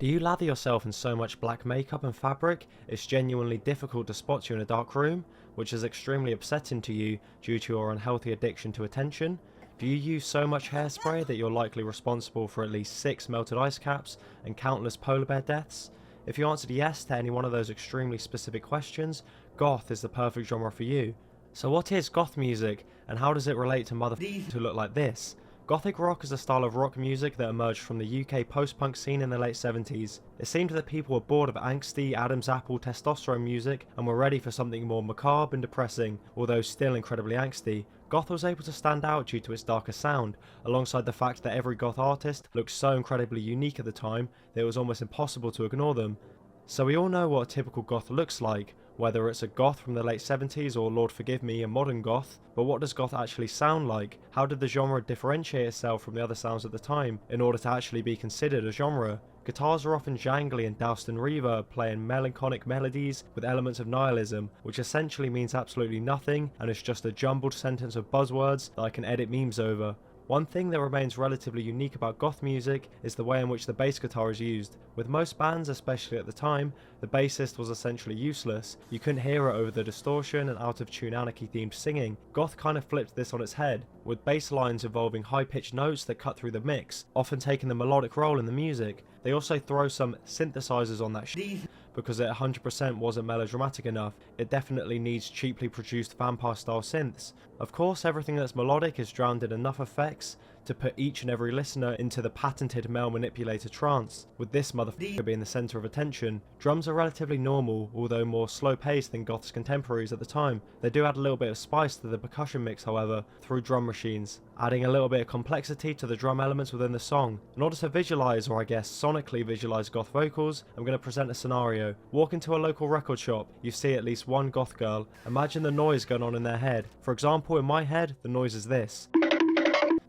Do you lather yourself in so much black makeup and fabric it's genuinely difficult to spot you in a dark room, which is extremely upsetting to you due to your unhealthy addiction to attention? Do you use so much hairspray that you're likely responsible for at least 6 melted ice caps and countless polar bear deaths? If you answered yes to any one of those extremely specific questions, goth is the perfect genre for you. So what is goth music, and how does it relate to motherfuckers who look like this? Gothic rock is a style of rock music that emerged from the UK post-punk scene in the late 70s. It seemed that people were bored of angsty, Adam's apple testosterone music and were ready for something more macabre and depressing, although still incredibly angsty. Goth was able to stand out due to its darker sound, alongside the fact that every goth artist looked so incredibly unique at the time that it was almost impossible to ignore them. So we all know what a typical goth looks like, whether it's a goth from the late 70s or, Lord forgive me, a modern goth, but what does goth actually sound like? How did the genre differentiate itself from the other sounds at the time in order to actually be considered a genre? Guitars are often jangly and doused in reverb, playing melancholic melodies with elements of nihilism, which essentially means absolutely nothing and is just a jumbled sentence of buzzwords that I can edit memes over. One thing that remains relatively unique about goth music is the way in which the bass guitar is used. With most bands, especially at the time, the bassist was essentially useless. You couldn't hear it over the distortion and out of tune anarchy themed singing. Goth kind of flipped this on its head, with bass lines involving high pitched notes that cut through the mix, often taking the melodic role in the music. They also throw some synthesizers on that shit, because it 100% wasn't melodramatic enough. It definitely needs cheaply produced vampire style synths. Of course, everything that's melodic is drowned in enough effects to put each and every listener into the patented male manipulator trance, with this motherfucker being the centre of attention. Drums are relatively normal, although more slow paced than Goth's contemporaries at the time. They do add a little bit of spice to the percussion mix however, through drum machines, adding a little bit of complexity to the drum elements within the song. In order to visualise, or I guess sonically visualise goth vocals, I'm going to present a scenario. Walk into a local record shop, you see at least one goth girl. Imagine the noise going on in their head. For example, in my head, the noise is this.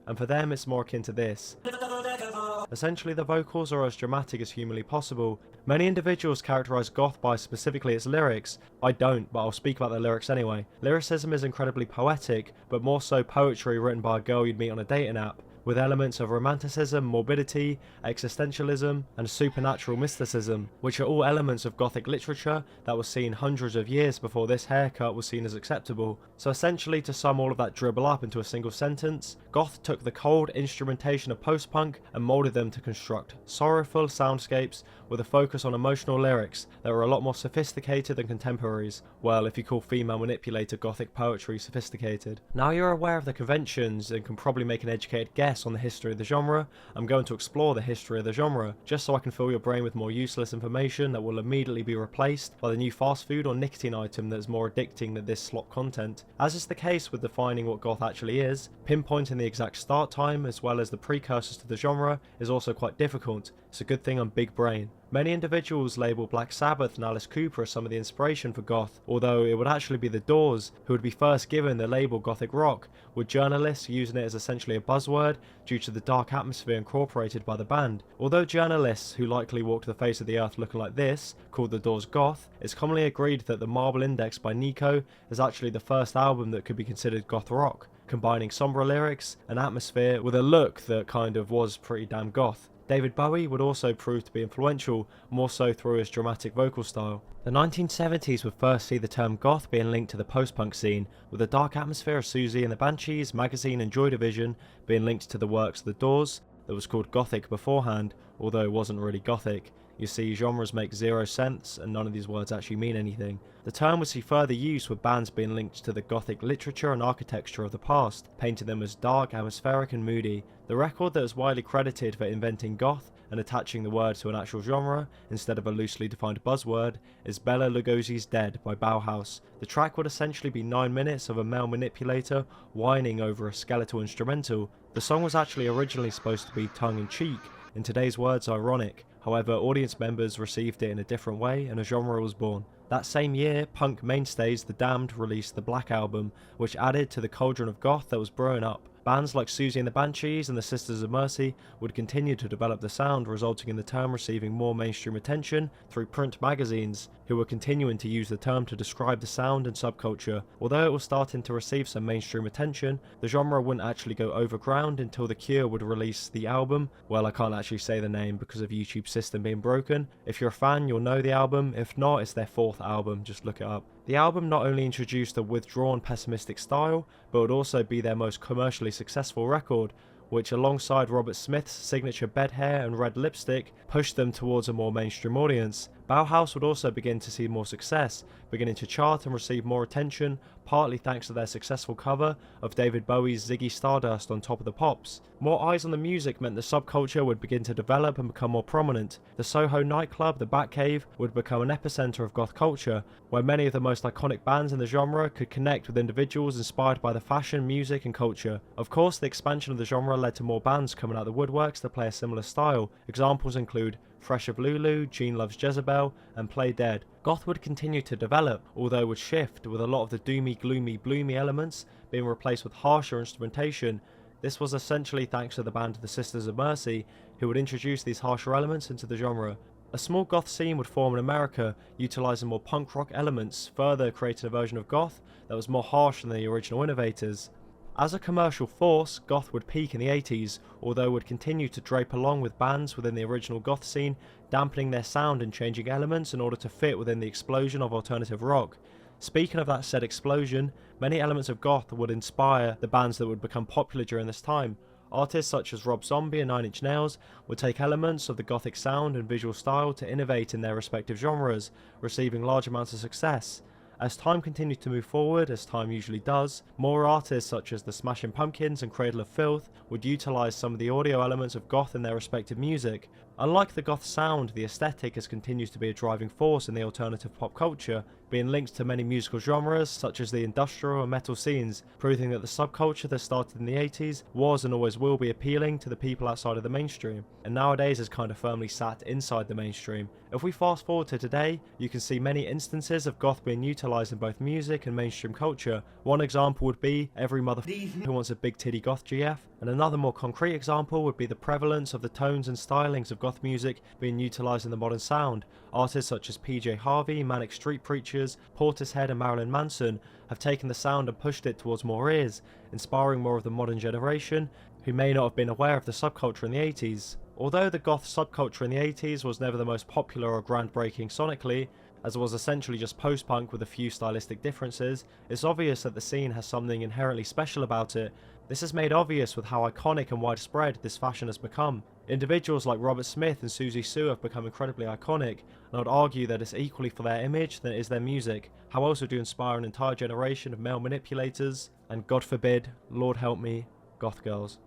And for them it's more akin to this. Essentially the vocals are as dramatic as humanly possible. Many individuals characterise goth by specifically its lyrics. I don't, but I'll speak about the lyrics anyway. Lyricism is incredibly poetic, but more so poetry written by a girl you'd meet on a dating app, with elements of romanticism, morbidity, existentialism, and supernatural mysticism, which are all elements of Gothic literature that was seen hundreds of years before this haircut was seen as acceptable. So essentially, to sum all of that dribble up into a single sentence, Goth took the cold instrumentation of post-punk and moulded them to construct sorrowful soundscapes with a focus on emotional lyrics that were a lot more sophisticated than contemporaries. Well, if you call female manipulator Gothic poetry sophisticated. Now you're aware of the conventions and can probably make an educated guess on the history of the genre. I'm going to explore the history of the genre, just so I can fill your brain with more useless information that will immediately be replaced by the new fast food or nicotine item that is more addicting than this slop content. As is the case with defining what goth actually is, pinpointing the exact start time as well as the precursors to the genre is also quite difficult. It's a good thing I'm big brain. Many individuals label Black Sabbath and Alice Cooper as some of the inspiration for goth, although it would actually be the Doors who would be first given the label gothic rock, with journalists using it as essentially a buzzword due to the dark atmosphere incorporated by the band. Although journalists, who likely walked the face of the earth looking like this, called the Doors goth, it's commonly agreed that the Marble Index by Nico is actually the first album that could be considered goth rock, combining sombre lyrics and atmosphere with a look that kind of was pretty damn goth. David Bowie would also prove to be influential, more so through his dramatic vocal style. The 1970s would first see the term goth being linked to the post-punk scene, with the dark atmosphere of Susie and the Banshees, Magazine and Joy Division being linked to the works of the Doors, that was called Gothic beforehand, although it wasn't really Gothic. You see, genres make zero sense and none of these words actually mean anything. The term would see further use with bands being linked to the Gothic literature and architecture of the past, painting them as dark, atmospheric and moody. The record that is widely credited for inventing goth and attaching the word to an actual genre instead of a loosely defined buzzword is Bela Lugosi's Dead by Bauhaus. The track would essentially be 9 minutes of a male manipulator whining over a skeletal instrumental. The song was actually originally supposed to be tongue-in-cheek, in today's words ironic. However, audience members received it in a different way and a genre was born. That same year, punk mainstays The Damned released the Black Album, which added to the cauldron of goth that was brewing up. Bands like Susie and the Banshees and the Sisters of Mercy would continue to develop the sound, resulting in the term receiving more mainstream attention through print magazines, who were continuing to use the term to describe the sound and subculture. Although it was starting to receive some mainstream attention, the genre wouldn't actually go overground until The Cure would release the album. Well, I can't actually say the name because of YouTube's system being broken. If you're a fan, you'll know the album. If not, it's their 4th album, just look it up. The album not only introduced a withdrawn, pessimistic style, but would also be their most commercially successful record, which alongside Robert Smith's signature bed hair and red lipstick pushed them towards a more mainstream audience. Bauhaus would also begin to see more success, beginning to chart and receive more attention, partly thanks to their successful cover of David Bowie's Ziggy Stardust on Top of the Pops. More eyes on the music meant the subculture would begin to develop and become more prominent. The Soho nightclub, the Batcave, would become an epicenter of goth culture, where many of the most iconic bands in the genre could connect with individuals inspired by the fashion, music and culture. Of course, the expansion of the genre led to more bands coming out of the woodworks to play a similar style. Examples include Fresh of Lulu, Gene Loves Jezebel, and Play Dead. Goth would continue to develop, although would shift, with a lot of the doomy, gloomy, bloomy elements being replaced with harsher instrumentation. This was essentially thanks to the band The Sisters of Mercy, who would introduce these harsher elements into the genre. A small goth scene would form in America, utilising more punk rock elements, further creating a version of goth that was more harsh than the original innovators. As a commercial force, goth would peak in the 80s, although would continue to drape along with bands within the original goth scene, dampening their sound and changing elements in order to fit within the explosion of alternative rock. Speaking of that said explosion, many elements of goth would inspire the bands that would become popular during this time. Artists such as Rob Zombie and Nine Inch Nails would take elements of the gothic sound and visual style to innovate in their respective genres, receiving large amounts of success. As time continued to move forward, as time usually does, more artists such as the Smashing Pumpkins and Cradle of Filth would utilise some of the audio elements of goth in their respective music. Unlike the goth sound, the aesthetic has continued to be a driving force in the alternative pop culture, being linked to many musical genres such as the industrial and metal scenes, proving that the subculture that started in the 80s was and always will be appealing to the people outside of the mainstream, and nowadays is kind of firmly sat inside the mainstream. If we fast forward to today, you can see many instances of goth being utilised in both music and mainstream culture. One example would be every motherfucker who wants a big titty goth GF, and another more concrete example would be the prevalence of the tones and stylings of goth music being utilised in the modern sound. Artists such as PJ Harvey, Manic Street Preachers, Portishead and Marilyn Manson have taken the sound and pushed it towards more ears, inspiring more of the modern generation who may not have been aware of the subculture in the 80s. Although the goth subculture in the 80s was never the most popular or groundbreaking sonically, as it was essentially just post-punk with a few stylistic differences, it's obvious that the scene has something inherently special about it. This is made obvious with how iconic and widespread this fashion has become. Individuals like Robert Smith and Susie Sue have become incredibly iconic, and I would argue that it's equally for their image than it is their music. How else would you inspire an entire generation of male manipulators and, God forbid, Lord help me, goth girls?